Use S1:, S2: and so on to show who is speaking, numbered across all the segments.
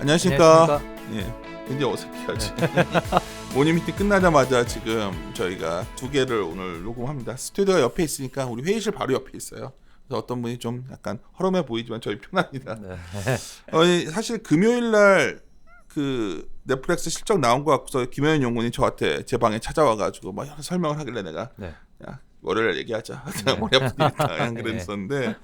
S1: 안녕하십니까. 예, 굉장히 어색해하지. 모닝 미팅 끝나자마자 지금 저희가 두 개를 오늘 녹음합니다. 스튜디오가 옆에 있으니까 우리 회의실 바로 옆에 있어요. 그래서 어떤 분이 좀 약간 허름해 보이지만 저희 편합니다. 네. 사실 금요일날 그 넷플릭스 실적 나온 거 갖고서 김혜연 연구원이 저한테 제 방에 찾아와가지고 막 여러 설명을 하길래 내가 야, 월요일 얘기하자. 머리 아프니까 그냥 그랬었는데.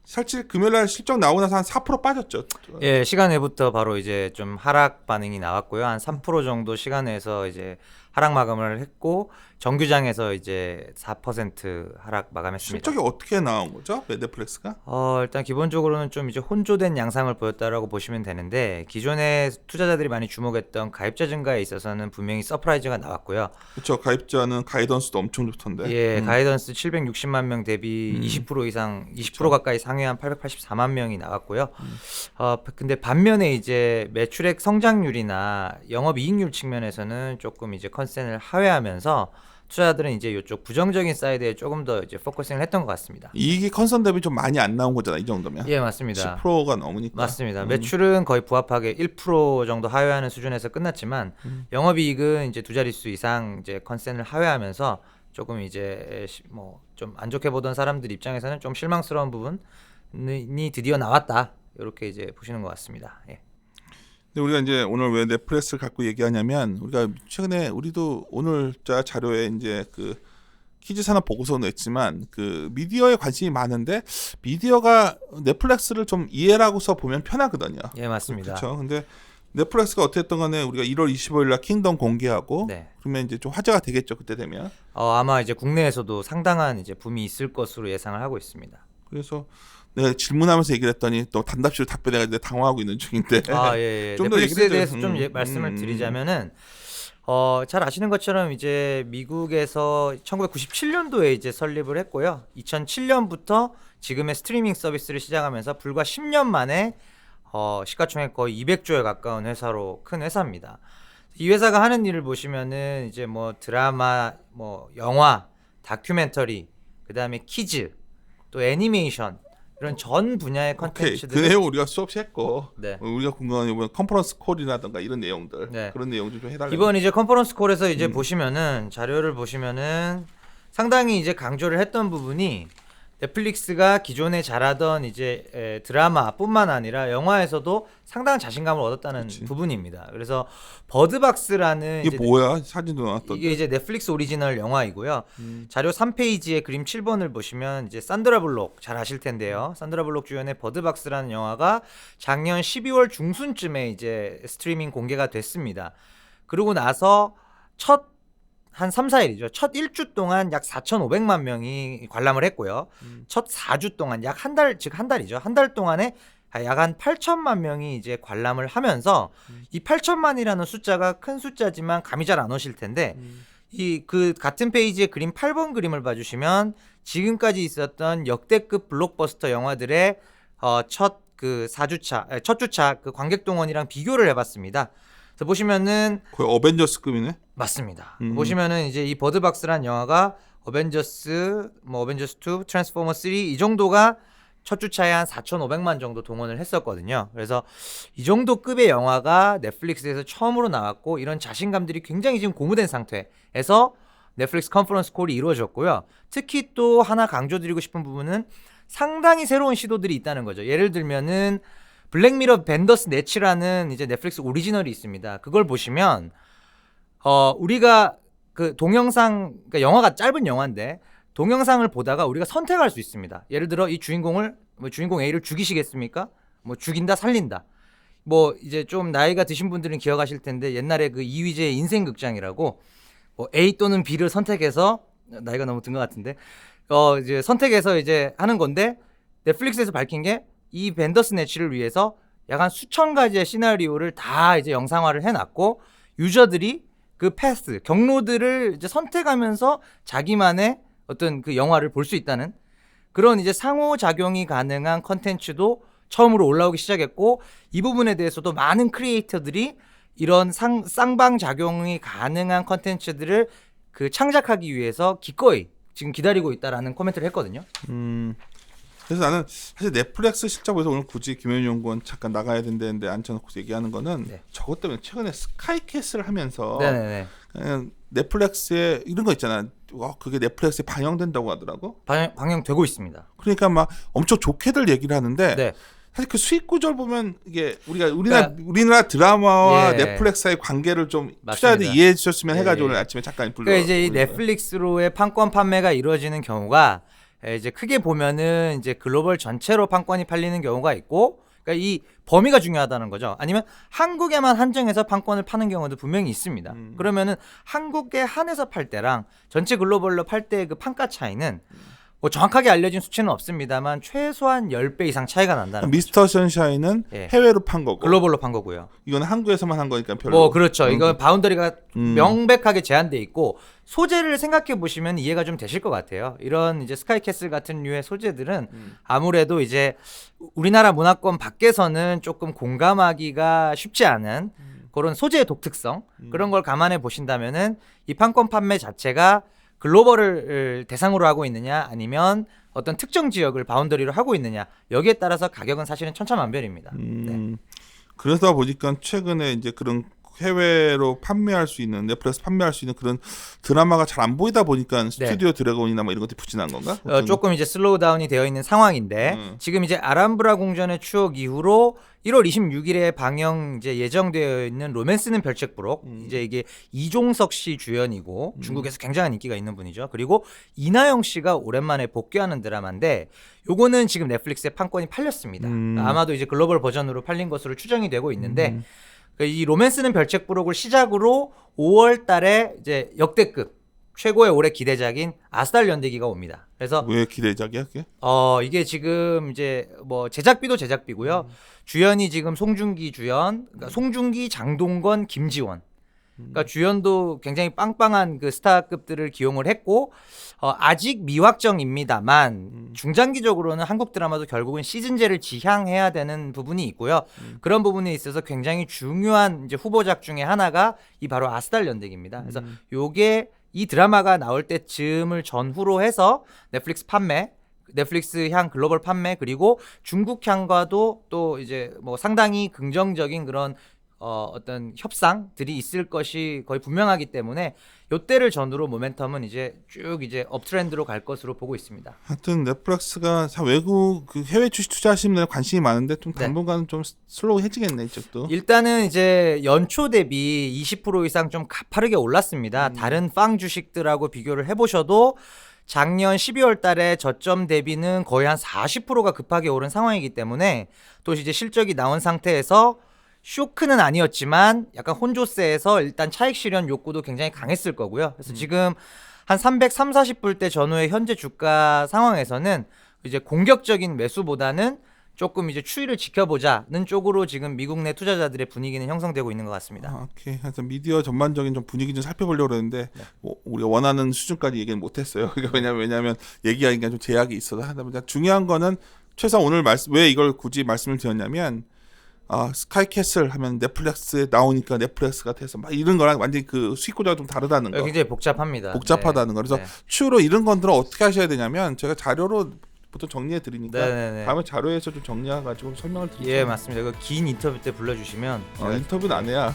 S1: 사실 금요일날 실적 나오고 나서 한 4% 빠졌죠.
S2: 예, 시간 외부터 바로 이제 좀 하락 반응이 나왔고요. 한 3% 정도 시간 내에서 이제 하락 마감을 했고 정규장에서 이제 4% 하락 마감했습니다.
S1: 실적이 어떻게 나온 거죠? 넷플릭스가?
S2: 일단 기본적으로는 좀 이제 혼조된 양상을 보였다라고 보시면 되는데 기존에 투자자들이 많이 주목했던 가입자 증가에 있어서는 분명히 서프라이즈가 나왔고요.
S1: 그렇죠. 가입자는 가이던스도 엄청 좋던데.
S2: 예, 가이던스 760만 명 대비 20% 이상, 20% 그렇죠. 가까이 상회한 884만 명이 나왔고요. 근데 반면에 이제 매출액 성장률이나 영업이익률 측면에서는 조금 이제 컨센을 하회하면서 투자자들은 이제 이쪽 부정적인 사이드에 조금 더 이제 포커싱을 했던 것 같습니다.
S1: 이익이 컨선 대비 좀 많이 안 나온 거잖아, 이 정도면.
S2: 예, 맞습니다.
S1: 10%가 넘으니까.
S2: 맞습니다. 매출은 거의 부합하게 1% 정도 하회하는 수준에서 끝났지만 영업이익은 이제 두 자릿수 이상 이제 컨센을 하회하면서 조금 이제 뭐 좀 안 좋게 보던 사람들 입장에서는 좀 실망스러운 부분이 드디어 나왔다. 이렇게 이제 보시는 것 같습니다. 예.
S1: 근데 우리가 이제 오늘 왜 넷플릭스를 갖고 얘기하냐면 우리가 최근에 우리도 오늘자 자료에 이제 그 키즈 산업 보고서 냈지만 그 미디어에 관심이 많은데 미디어가 넷플릭스를 좀 이해라고서 보면 편하거든요.
S2: 예, 맞습니다.
S1: 그렇죠. 근데 넷플릭스가 어땠던 간에 우리가 1월 25일 날 킹덤 공개하고
S2: 네.
S1: 그러면 이제 좀 화제가 되겠죠, 그때 되면.
S2: 아마 이제 국내에서도 상당한 이제 붐이 있을 것으로 예상을 하고 있습니다.
S1: 그래서 내가 질문하면서 얘기를 했더니 또 단답시로 답변해가지고 당황하고 있는 중인데.
S2: 예.
S1: 좀 더
S2: 넷플릭스에 대해서 좀 말씀을 드리자면은 잘 아시는 것처럼 이제 미국에서 1997년도에 이제 설립을 했고요. 2007년부터 지금의 스트리밍 서비스를 시작하면서 불과 10년 만에 시가총액 거의 200조에 가까운 회사로 큰 회사입니다. 이 회사가 하는 일을 보시면은 이제 뭐 드라마, 뭐 영화, 다큐멘터리, 그다음에 키즈, 또 애니메이션 이런 전 분야의 컨텐츠들.
S1: 그 내용 우리가 수없이 했고
S2: 네.
S1: 우리가 궁금한 건 컨퍼런스 콜이라든가 이런 내용들
S2: 네.
S1: 그런 내용 좀 해달라고.
S2: 이번 이제 컨퍼런스 콜에서 이제 보시면은 자료를 보시면은 상당히 이제 강조를 했던 부분이 넷플릭스가 기존에 잘하던 이제 드라마뿐만 아니라 영화에서도 상당한 자신감을 얻었다는
S1: 그치.
S2: 부분입니다. 그래서 버드박스라는
S1: 이게 뭐야? 사진도 나왔던데.
S2: 이게 이제 넷플릭스 오리지널 영화이고요. 자료 3페이지에 그림 7번을 보시면 이제 산드라 블록 잘 아실 텐데요. 산드라 블록 주연의 버드박스라는 영화가 작년 12월 중순쯤에 이제 스트리밍 공개가 됐습니다. 그러고 나서 한 3, 4일이죠. 첫 1주 동안 약 4,500만 명이 관람을 했고요. 첫 4주 동안 약 한 달, 즉 한 달이죠. 한 달 동안에 약 한 8천만 명이 이제 관람을 하면서 이 8천만이라는 숫자가 큰 숫자지만 감이 잘 안 오실 텐데 이 그 같은 페이지에 그림 8번 그림을 봐주시면 지금까지 있었던 역대급 블록버스터 영화들의 첫 주차 그 관객 동원이랑 비교를 해봤습니다. 그래서 보시면은
S1: 거의 어벤져스급이네.
S2: 맞습니다. 보시면은 이제 이 버드박스란 영화가 어벤져스 2, 트랜스포머 3 이 정도가 첫 주차에 한 4,500만 정도 동원을 했었거든요. 그래서 이 정도 급의 영화가 넷플릭스에서 처음으로 나왔고 이런 자신감들이 굉장히 지금 고무된 상태에서 넷플릭스 컨퍼런스 콜이 이루어졌고요. 특히 또 하나 강조드리고 싶은 부분은 상당히 새로운 시도들이 있다는 거죠. 예를 들면은 블랙미러 벤더스 네치라는 이제 넷플릭스 오리지널이 있습니다. 그걸 보시면 우리가 그 동영상, 그러니까 영화가 짧은 영화인데 동영상을 보다가 우리가 선택할 수 있습니다. 예를 들어 이 주인공 A를 죽이시겠습니까? 뭐 죽인다, 살린다. 뭐 이제 좀 나이가 드신 분들은 기억하실 텐데 옛날에 그 이휘재의 인생극장이라고 뭐 A 또는 B를 선택해서 나이가 너무 든 것 같은데 이제 선택해서 이제 하는 건데 넷플릭스에서 밝힌 게 이 벤더스 네치를 위해서 약 한 수천 가지의 시나리오를 다 이제 영상화를 해놨고 유저들이 그 패스 경로들을 이제 선택하면서 자기만의 어떤 그 영화를 볼 수 있다는 그런 이제 상호작용이 가능한 컨텐츠도 처음으로 올라오기 시작했고 이 부분에 대해서도 많은 크리에이터들이 이런 쌍방작용이 가능한 컨텐츠들을 그 창작하기 위해서 기꺼이 지금 기다리고 있다라는 코멘트를 했거든요.
S1: 그래서 나는 사실 넷플릭스 실적 보면서 오늘 굳이 김현우 연구원 잠깐 나가야 된다는데 앉혀놓고 얘기하는 거는
S2: 네.
S1: 저것 때문에 최근에 스카이캐슬 하면서
S2: 네네네.
S1: 그냥 넷플릭스에 이런 거 있잖아. 그게 넷플릭스에 방영된다고 하더라고.
S2: 방영되고 있습니다.
S1: 그러니까 막 엄청 좋게들 얘기를 하는데
S2: 네.
S1: 사실 그 수익 구조를 보면 이게 우리나라 드라마와
S2: 예.
S1: 넷플릭스의 관계를 좀
S2: 맞습니다.
S1: 투자자들 이해해 주셨으면
S2: 예.
S1: 해가지고 오늘 아침에 잠깐 불러.
S2: 그러니까 이제 이 넷플릭스로의 판권 판매가 이루어지는 경우가 이제 크게 보면은 이제 글로벌 전체로 판권이 팔리는 경우가 있고, 그러니까 이 범위가 중요하다는 거죠. 아니면 한국에만 한정해서 판권을 파는 경우도 분명히 있습니다. 그러면은 한국에 한해서 팔 때랑 전체 글로벌로 팔 때 그 판가 차이는 뭐 정확하게 알려진 수치는 없습니다만 최소한 10배 이상 차이가 난다는
S1: 미스터 선샤인은
S2: 예.
S1: 해외로 판 거고
S2: 글로벌로 판 거고요.
S1: 이거는 한국에서만 한 거니까 별로.
S2: 뭐 그렇죠. 이건 바운더리가 명백하게 제한돼 있고 소재를 생각해 보시면 이해가 좀 되실 것 같아요. 이런 이제 스카이캐슬 같은 류의 소재들은 아무래도 이제 우리나라 문화권 밖에서는 조금 공감하기가 쉽지 않은 그런 소재의 독특성 그런 걸 감안해 보신다면은 이 판권 판매 자체가 글로벌을 대상으로 하고 있느냐 아니면 어떤 특정 지역을 바운더리로 하고 있느냐 여기에 따라서 가격은 사실은 천차만별입니다. 네.
S1: 그러다 보니까 최근에 이제 그런 해외로 판매할 수 있는 넷플릭스 판매할 수 있는 그런 드라마가 잘 안 보이다 보니까 스튜디오 드래곤이나 뭐 이런 것들이 부진한 건가?
S2: 조금 이제 슬로우 다운이 되어 있는 상황인데 지금 이제 아람브라 궁전의 추억 이후로 1월 26일에 방영 이제 예정되어 있는 로맨스는 별책부록 이제 이게 이종석 씨 주연이고 중국에서 굉장한 인기가 있는 분이죠. 그리고 이나영 씨가 오랜만에 복귀하는 드라마인데 요거는 지금 넷플릭스에 판권이 팔렸습니다. 아마도 이제 글로벌 버전으로 팔린 것으로 추정이 되고 있는데 이 로맨스는 별책부록을 시작으로 5월 달에 이제 역대급 최고의 올해 기대작인 아스달 연대기가 옵니다. 그래서
S1: 왜 기대작이야 그게?
S2: 이게 지금 이제 뭐 제작비도 제작비고요. 주연이 지금 송중기 주연, 그러니까 송중기, 장동건, 김지원. 그러니까 주연도 굉장히 빵빵한 그 스타급들을 기용을 했고 아직 미확정입니다만 중장기적으로는 한국 드라마도 결국은 시즌제를 지향해야 되는 부분이 있고요. 그런 부분에 있어서 굉장히 중요한 이제 후보작 중에 하나가 이 바로 아스달 연대기입니다. 그래서 요게 이 드라마가 나올 때쯤을 전후로 해서 넷플릭스 판매, 넷플릭스 향 글로벌 판매 그리고 중국 향과도 또 이제 뭐 상당히 긍정적인 그런 어떤 협상들이 있을 것이 거의 분명하기 때문에 요때를 전후로 모멘텀은 이제 쭉 이제 업트렌드로 갈 것으로 보고 있습니다.
S1: 하여튼 넷플릭스가 참 외국 그 해외 주식 투자하시는 분들 관심이 많은데 좀 당분간은 좀 슬로우해지겠네 이쪽도.
S2: 일단은 이제 연초 대비 20% 이상 좀 가파르게 올랐습니다. 다른 빵 주식들하고 비교를 해보셔도 작년 12월 달에 저점 대비는 거의 한 40%가 급하게 오른 상황이기 때문에 또 이제 실적이 나온 상태에서 쇼크는 아니었지만 약간 혼조세에서 일단 차익 실현 욕구도 굉장히 강했을 거고요. 그래서 지금 한 340불대 전후의 현재 주가 상황에서는 이제 공격적인 매수보다는 조금 이제 추이를 지켜보자는 쪽으로 지금 미국 내 투자자들의 분위기는 형성되고 있는 것 같습니다.
S1: 오케이. 하여튼 미디어 전반적인 좀 분위기 좀 살펴보려고 그랬는데 뭐 우리가 원하는 수준까지 얘기는 못했어요. 왜냐면 얘기하기가 좀 제약이 있어서 하다 보니까 중요한 거는 최소한 오늘 왜 이걸 굳이 말씀을 드렸냐면 스카이캐슬 하면 넷플릭스에 나오니까 넷플릭스가 돼서 막 이런 거랑 완전히 그 수익 구조가 좀 다르다는 거.
S2: 굉장히 복잡합니다.
S1: 복잡하다는 거. 그래서 추후로 이런 건들은 어떻게 하셔야 되냐면 제가 자료로 보통 정리해 드리니까 다음에 자료에서 좀 정리해가지고 설명을 드릴게요.
S2: 예, 맞습니다. 그 긴 인터뷰 때 불러주시면
S1: 인터뷰는 안 해야.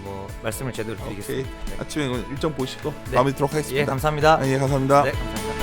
S2: 뭐 말씀을 제대로 드리겠습니다.
S1: 아침에 일정 보시고 마무리 드리도록 하겠습니다.
S2: 예, 감사합니다.
S1: 예, 감사합니다.
S2: 네, 감사합니다.